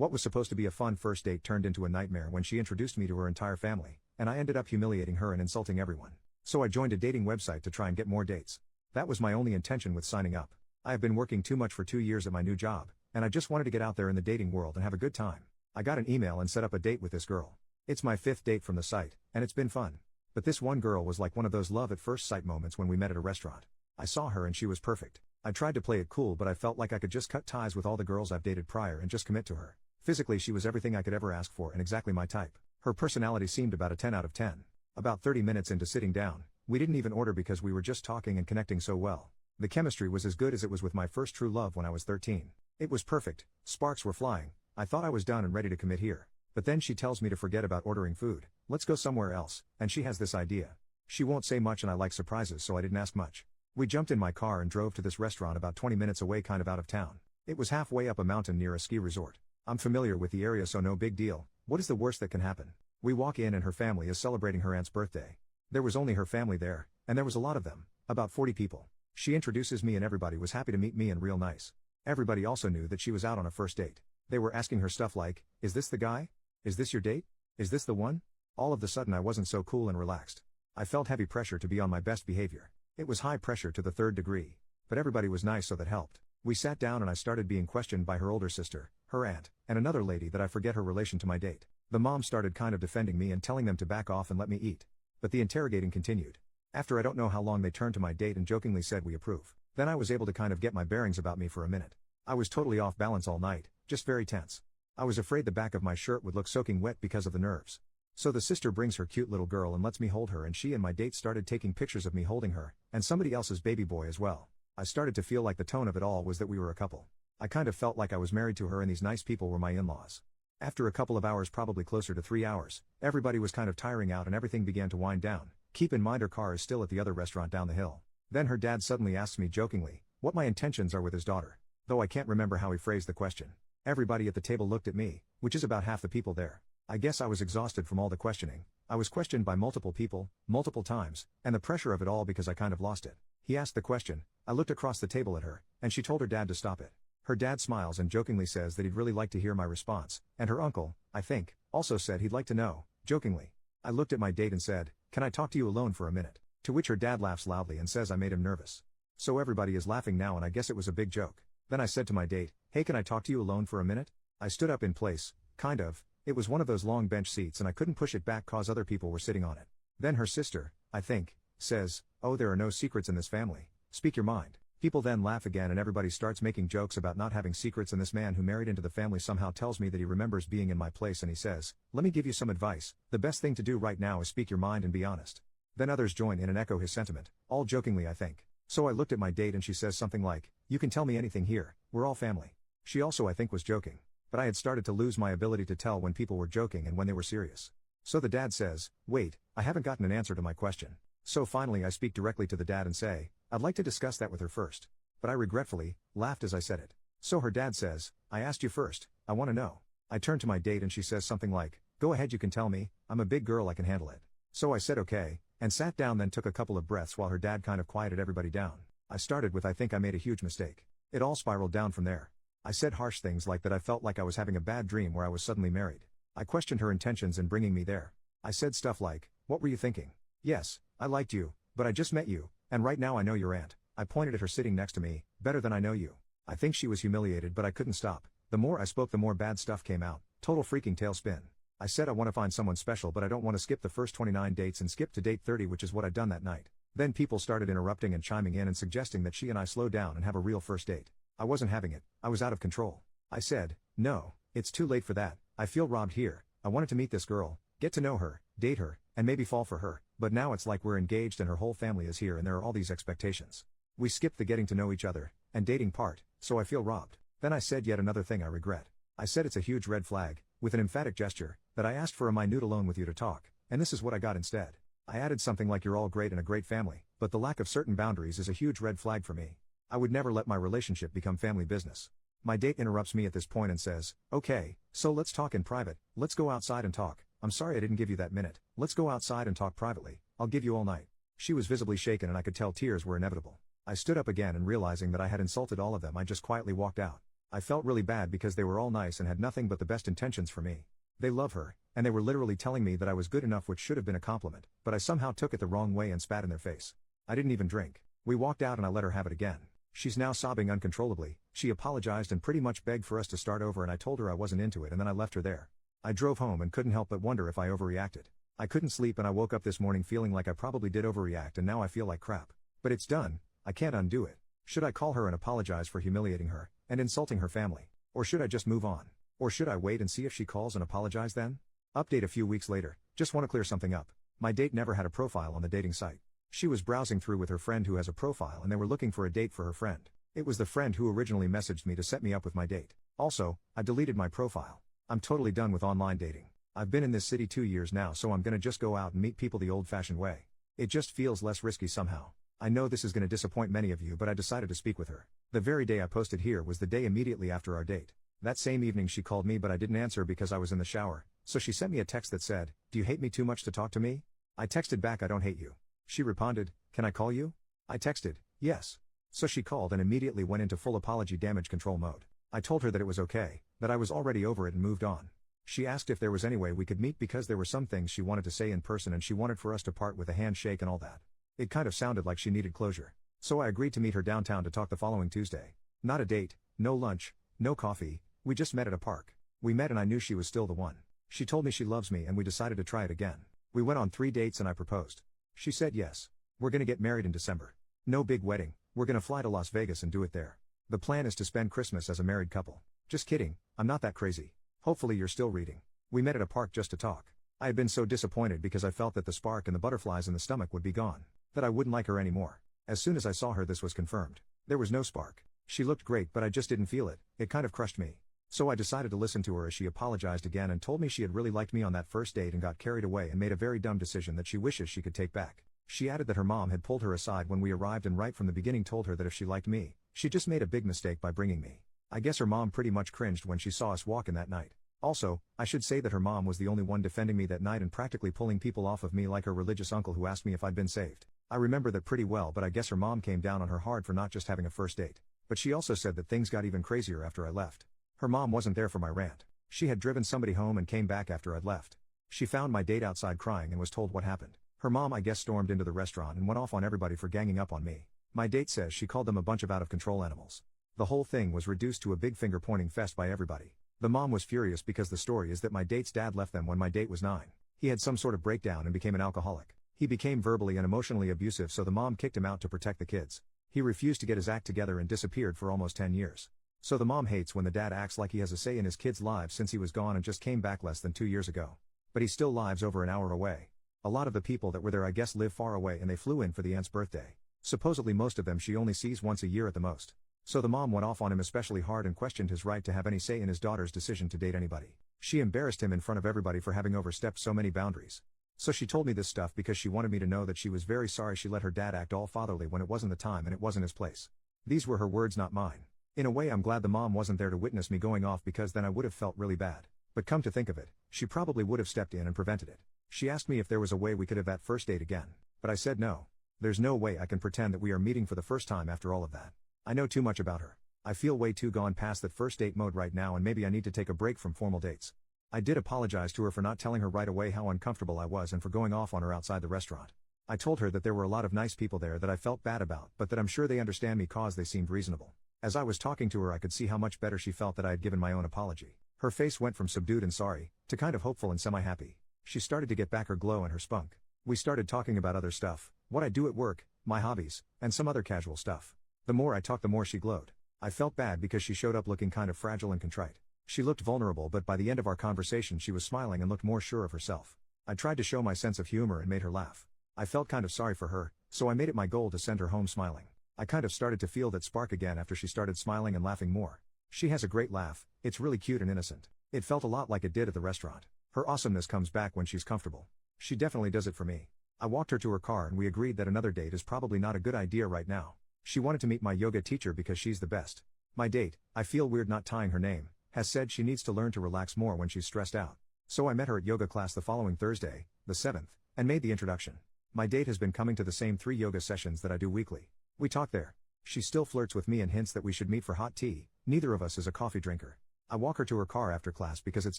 What was supposed to be a fun first date turned into a nightmare when she introduced me to her entire family, and I ended up humiliating her and insulting everyone. So I joined a dating website to try and get more dates. That was my only intention with signing up. I have been working too much for 2 years at my new job, and I just wanted to get out there in the dating world and have a good time. I got an email and set up a date with this girl. It's my 5th date from the site, and it's been fun. But this one girl was like one of those love at first sight moments when we met at a restaurant. I saw her and she was perfect. I tried to play it cool, but I felt like I could just cut ties with all the girls I've dated prior and just commit to her. Physically, she was everything I could ever ask for and exactly my type. Her personality seemed about a 10 out of 10. About 30 minutes into sitting down, we didn't even order because we were just talking and connecting so well. The chemistry was as good as it was with my first true love when I was 13. It was perfect, sparks were flying. I thought I was done and ready to commit here. But then she tells me to forget about ordering food, let's go somewhere else, and she has this idea. She won't say much and I like surprises, so I didn't ask much. We jumped in my car and drove to this restaurant about 20 minutes away, kind of out of town. It was halfway up a mountain near a ski resort. I'm familiar with the area, so no big deal. What is the worst that can happen? We walk in and her family is celebrating her aunt's birthday. There was only her family there, and there was a lot of them, about 40 people. She introduces me and everybody was happy to meet me and real nice. Everybody also knew that she was out on a first date. They were asking her stuff like, is this the guy? Is this your date? Is this the one? All of the sudden I wasn't so cool and relaxed. I felt heavy pressure to be on my best behavior. It was high pressure to the 3rd degree. But everybody was nice, so that helped. We sat down and I started being questioned by her older sister, her aunt, and another lady that I forget her relation to my date. The mom started kind of defending me and telling them to back off and let me eat. But the interrogating continued. After I don't know how long, they turned to my date and jokingly said, we approve. Then I was able to kind of get my bearings about me for a minute. I was totally off balance all night, just very tense. I was afraid the back of my shirt would look soaking wet because of the nerves. So the sister brings her cute little girl and lets me hold her, and she and my date started taking pictures of me holding her, and somebody else's baby boy as well. I started to feel like the tone of it all was that we were a couple. I kind of felt like I was married to her and these nice people were my in-laws. After a couple of hours, probably closer to 3 hours, everybody was kind of tiring out and everything began to wind down. Keep in mind her car is still at the other restaurant down the hill. Then her dad suddenly asks me jokingly what my intentions are with his daughter. Though I can't remember how he phrased the question. Everybody at the table looked at me, which is about half the people there. I guess I was exhausted from all the questioning. I was questioned by multiple people, multiple times, and the pressure of it all because I kind of lost it. He asked the question, I looked across the table at her, and she told her dad to stop it. Her dad smiles and jokingly says that he'd really like to hear my response, and her uncle, I think, also said he'd like to know, jokingly. I looked at my date and said, can I talk to you alone for a minute? To which her dad laughs loudly and says I made him nervous. So everybody is laughing now and I guess it was a big joke. Then I said to my date, hey, can I talk to you alone for a minute? I stood up in place, kind of. It was one of those long bench seats and I couldn't push it back cause other people were sitting on it. Then her sister, I think, says, oh, there are no secrets in this family. Speak your mind. People then laugh again and everybody starts making jokes about not having secrets, and this man who married into the family somehow tells me that he remembers being in my place and he says, let me give you some advice. The best thing to do right now is speak your mind and be honest. Then others join in and echo his sentiment, all jokingly I think. So I looked at my date and she says something like, you can tell me anything here, we're all family. She also I think was joking. But I had started to lose my ability to tell when people were joking and when they were serious. So the dad says, wait, I haven't gotten an answer to my question. So finally I speak directly to the dad and say, I'd like to discuss that with her first. But I regretfully laughed as I said it. So her dad says, I asked you first, I want to know. I turn to my date and she says something like, go ahead, you can tell me, I'm a big girl, I can handle it. So I said okay, and sat down, then took a couple of breaths while her dad kind of quieted everybody down. I started with I think I made a huge mistake. It all spiraled down from there. I said harsh things like that I felt like I was having a bad dream where I was suddenly married. I questioned her intentions in bringing me there. I said stuff like, what were you thinking? Yes, I liked you, but I just met you, and right now I know your aunt. I pointed at her sitting next to me, better than I know you. I think she was humiliated, but I couldn't stop. The more I spoke, the more bad stuff came out. Total freaking tailspin. I said I want to find someone special, but I don't want to skip the first 29 dates and skip to date 30, which is what I'd done that night. Then people started interrupting and chiming in and suggesting that she and I slow down and have a real first date. I wasn't having it. I was out of control. I said, no, it's too late for that. I feel robbed here. I wanted to meet this girl, get to know her, date her, and maybe fall for her, but now it's like we're engaged and her whole family is here and there are all these expectations. We skipped the getting to know each other and dating part, so I feel robbed. Then I said yet another thing I regret. I said it's a huge red flag, with an emphatic gesture, that I asked for a minute alone with you to talk, and this is what I got instead. I added something like you're all great and a great family, but the lack of certain boundaries is a huge red flag for me. I would never let my relationship become family business. My date interrupts me at this point and says, okay, so let's talk in private, let's go outside and talk. I'm sorry I didn't give you that minute, let's go outside and talk privately, I'll give you all night. She was visibly shaken and I could tell tears were inevitable. I stood up again and realizing that I had insulted all of them, I just quietly walked out. I felt really bad because they were all nice and had nothing but the best intentions for me. They love her, and they were literally telling me that I was good enough, which should have been a compliment, but I somehow took it the wrong way and spat in their face. I didn't even drink. We walked out and I let her have it again. She's now sobbing uncontrollably. She apologized and pretty much begged for us to start over, and I told her I wasn't into it, and then I left her there. I drove home and couldn't help but wonder if I overreacted. I couldn't sleep and I woke up this morning feeling like I probably did overreact, and now I feel like crap. But it's done. I can't undo it. Should I call her and apologize for humiliating her and insulting her family? Or should I just move on? Or should I wait and see if she calls and apologize then? Update a few weeks later. Just want to clear something up. My date never had a profile on the dating site. She was browsing through with her friend who has a profile, and they were looking for a date for her friend. It was the friend who originally messaged me to set me up with my date. Also, I deleted my profile. I'm totally done with online dating. I've been in this city 2 years now, so I'm gonna just go out and meet people the old-fashioned way. It just feels less risky somehow. I know this is gonna disappoint many of you, but I decided to speak with her. The very day I posted here was the day immediately after our date. That same evening she called me, but I didn't answer because I was in the shower, so she sent me a text that said, "Do you hate me too much to talk to me?" I texted back, "I don't hate you." She responded, "Can I call you?" I texted, "Yes." So she called and immediately went into full apology damage control mode. I told her that it was okay, that I was already over it and moved on. She asked if there was any way we could meet because there were some things she wanted to say in person and she wanted for us to part with a handshake and all that. It kind of sounded like she needed closure. So I agreed to meet her downtown to talk the following Tuesday. Not a date, no lunch, no coffee, we just met at a park. We met and I knew she was still the one. She told me she loves me and we decided to try it again. We went on 3 dates and I proposed. She said yes. We're gonna get married in December. No big wedding, we're gonna fly to Las Vegas and do it there. The plan is to spend Christmas as a married couple. Just kidding, I'm not that crazy. Hopefully you're still reading. We met at a park just to talk. I had been so disappointed because I felt that the spark and the butterflies in the stomach would be gone. That I wouldn't like her anymore. As soon as I saw her, this was confirmed. There was no spark. She looked great, but I just didn't feel it. It kind of crushed me. So I decided to listen to her as she apologized again and told me she had really liked me on that first date and got carried away and made a very dumb decision that she wishes she could take back. She added that her mom had pulled her aside when we arrived and right from the beginning told her that if she liked me, she just made a big mistake by bringing me. I guess her mom pretty much cringed when she saw us walk in that night. Also, I should say that her mom was the only one defending me that night and practically pulling people off of me like her religious uncle who asked me if I'd been saved. I remember that pretty well, but I guess her mom came down on her hard for not just having a first date. But she also said that things got even crazier after I left. Her mom wasn't there for my rant. She had driven somebody home and came back after I'd left. She found my date outside crying and was told what happened. Her mom, I guess, stormed into the restaurant and went off on everybody for ganging up on me. My date says she called them a bunch of out-of-control animals. The whole thing was reduced to a big finger-pointing fest by everybody. The mom was furious because the story is that my date's dad left them when my date was 9. He had some sort of breakdown and became an alcoholic. He became verbally and emotionally abusive, so the mom kicked him out to protect the kids. He refused to get his act together and disappeared for almost 10 years. So the mom hates when the dad acts like he has a say in his kids' lives since he was gone and just came back less than 2 years ago. But he still lives over an hour away. A lot of the people that were there I guess live far away and they flew in for the aunt's birthday. Supposedly most of them she only sees once a year at the most. So the mom went off on him especially hard and questioned his right to have any say in his daughter's decision to date anybody. She embarrassed him in front of everybody for having overstepped so many boundaries. So she told me this stuff because she wanted me to know that she was very sorry she let her dad act all fatherly when it wasn't the time and it wasn't his place. These were her words, not mine. In a way I'm glad the mom wasn't there to witness me going off because then I would have felt really bad. But come to think of it, she probably would have stepped in and prevented it. She asked me if there was a way we could have that first date again. But I said no. There's no way I can pretend that we are meeting for the first time after all of that. I know too much about her. I feel way too gone past that first date mode right now and maybe I need to take a break from formal dates. I did apologize to her for not telling her right away how uncomfortable I was and for going off on her outside the restaurant. I told her that there were a lot of nice people there that I felt bad about, but that I'm sure they understand me cause they seemed reasonable. As I was talking to her I could see how much better she felt that I had given my own apology. Her face went from subdued and sorry, to kind of hopeful and semi-happy. She started to get back her glow and her spunk. We started talking about other stuff, what I do at work, my hobbies, and some other casual stuff. The more I talked the more she glowed. I felt bad because she showed up looking kind of fragile and contrite. She looked vulnerable, but by the end of our conversation she was smiling and looked more sure of herself. I tried to show my sense of humor and made her laugh. I felt kind of sorry for her, so I made it my goal to send her home smiling. I kind of started to feel that spark again after she started smiling and laughing more. She has a great laugh, it's really cute and innocent. It felt a lot like it did at the restaurant. Her awesomeness comes back when she's comfortable. She definitely does it for me. I walked her to her car and we agreed that another date is probably not a good idea right now. She wanted to meet my yoga teacher because she's the best. My date, I feel weird not tying her name, has said she needs to learn to relax more when she's stressed out. So I met her at yoga class the following Thursday, the 7th, and made the introduction. My date has been coming to the same 3 yoga sessions that I do weekly. We talked there. She still flirts with me and hints that we should meet for hot tea. Neither of us is a coffee drinker. I walk her to her car after class because it's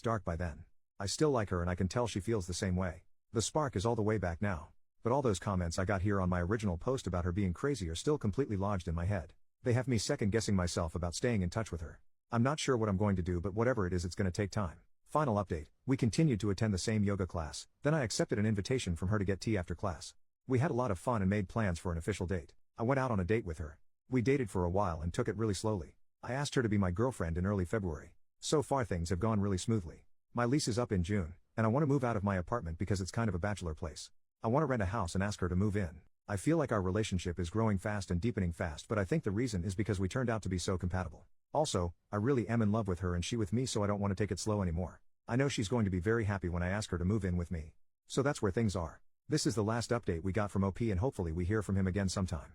dark by then. I still like her and I can tell she feels the same way. The spark is all the way back now. But all those comments I got here on my original post about her being crazy are still completely lodged in my head. They have me second guessing myself about staying in touch with her. I'm not sure what I'm going to do, but whatever it is, it's going to take time. Final update, we continued to attend the same yoga class, then I accepted an invitation from her to get tea after class. We had a lot of fun and made plans for an official date. I went out on a date with her. We dated for a while and took it really slowly. I asked her to be my girlfriend in early February. So far things have gone really smoothly. My lease is up in June, and I want to move out of my apartment because it's kind of a bachelor place. I want to rent a house and ask her to move in. I feel like our relationship is growing fast and deepening fast, but I think the reason is because we turned out to be so compatible. Also, I really am in love with her and she with me, so I don't want to take it slow anymore. I know she's going to be very happy when I ask her to move in with me. So that's where things are. This is the last update we got from OP and hopefully we hear from him again sometime.